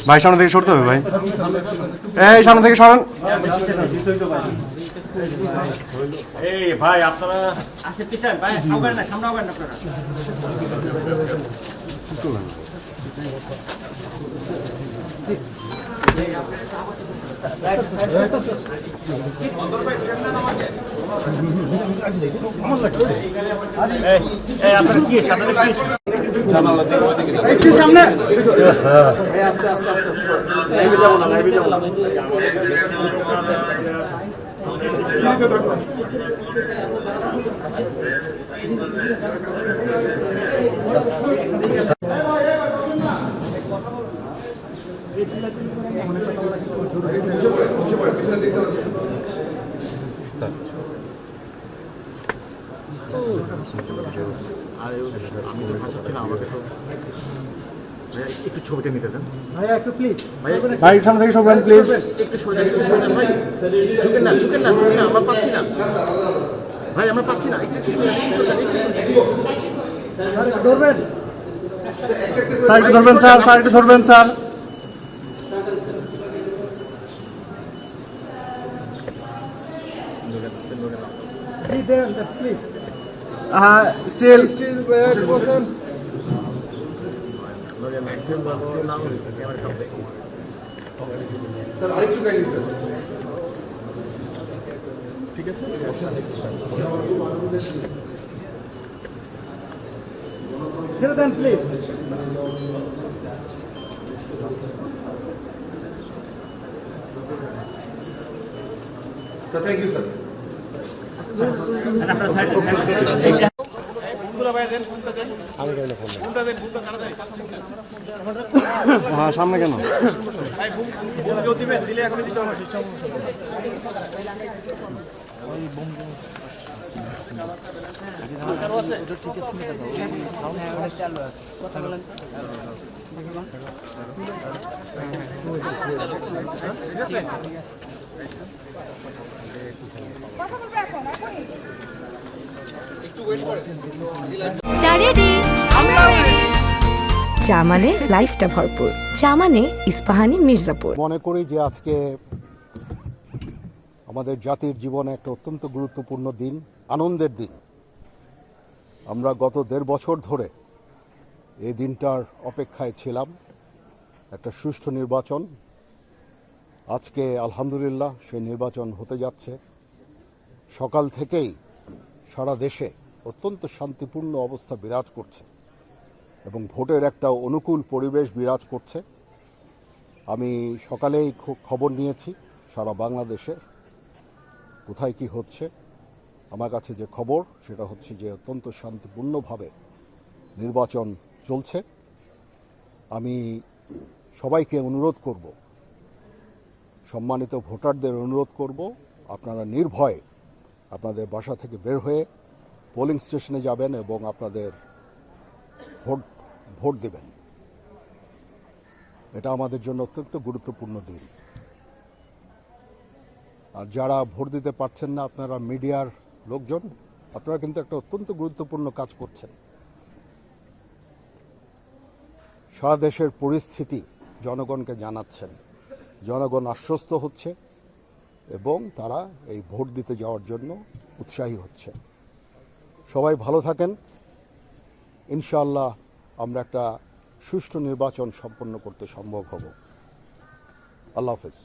ভাই সামনে থেকে সরতে হবে ভাই, এই সামনে থেকে সরেন। এই ভাই আপনারা আচ্ছা পিছন ভাই আগান না, সামনে আগান না আপনারা। এই আপনারা কি সামনে জানালা দিকে ওইদিকে একটু সামনে, এই আস্তে আস্তে আস্তে লাইভে যাব না, লাইভে যাব না। আমি তো ভাষা ছিল, আমাকে তো একটু ছবিটা নিতে দেন ভাইয়া, একটু প্লিজ ভাই সামনে থেকে সরবেন প্লিজ। একটু সরে যান ভাই, ঝুঁকেন না ঝুঁকেন না ঝুঁকেন না, আমরা পাচ্ছি না ভাই, আমরা পাচ্ছি না, একটু ধরবেন স্যার, একটু ধরবেন স্যার, স্যার একটু ধরবেন স্যার। স্টিল ঠিক আছে। ছেড়ে দেন প্লিজ। Thank you sir. হ্যাঁ সামনে কেন? চা মানে লাইফটা ভরপুর, চা মানে ইস্পাহানি মির্জাপুর। মনে করি যে আজকে আমাদের জাতির জীবনে একটা অত্যন্ত গুরুত্বপূর্ণ দিন, আনন্দের দিন। আমরা গত 1.5 বছর ধরে এই দিনটার অপেক্ষায় ছিলাম, একটা সুষ্ঠু নির্বাচন। আজকে আলহামদুলিল্লাহ সেই নির্বাচন হতে যাচ্ছে। সকাল থেকেই সারা দেশে অত্যন্ত শান্তিপূর্ণ অবস্থা বিরাজ করছে এবং ভোটের একটা অনুকূল পরিবেশ বিরাজ করছে। আমি সকালেই খবর নিয়েছি সারা বাংলাদেশের কোথায় কি হচ্ছে। আমার কাছে যে খবর সেটা হচ্ছে যে অত্যন্ত শান্তিপূর্ণভাবে নির্বাচন চলছে। আমি সবাইকে অনুরোধ করব, সম্মানিত ভোটারদের অনুরোধ করব, আপনারা নির্ভয়ে আপনাদের বাসা থেকে বের হয়ে পোলিং স্টেশনে যাবেন এবং আপনাদের ভোট দেবেন। এটা আমাদের জন্য অত্যন্ত গুরুত্বপূর্ণ দিন। আর যারা ভোট দিতে পারছেন না, আপনারা মিডিয়ার লোকজন, আপনারা কিন্তু একটা অত্যন্ত গুরুত্বপূর্ণ কাজ করছেন। সারা দেশের পরিস্থিতি জনগণকে জানাচ্ছেন, জনগণ আশ্বস্ত হচ্ছে এবং তারা এই ভোট দিতে যাওয়ার জন্য উৎসাহী হচ্ছে। সবাই ভালো থাকেন। ইনশাআল্লাহ আমরা একটা সুষ্ঠু নির্বাচন সম্পন্ন করতে সম্ভব হব। আল্লাহ হাফেজ।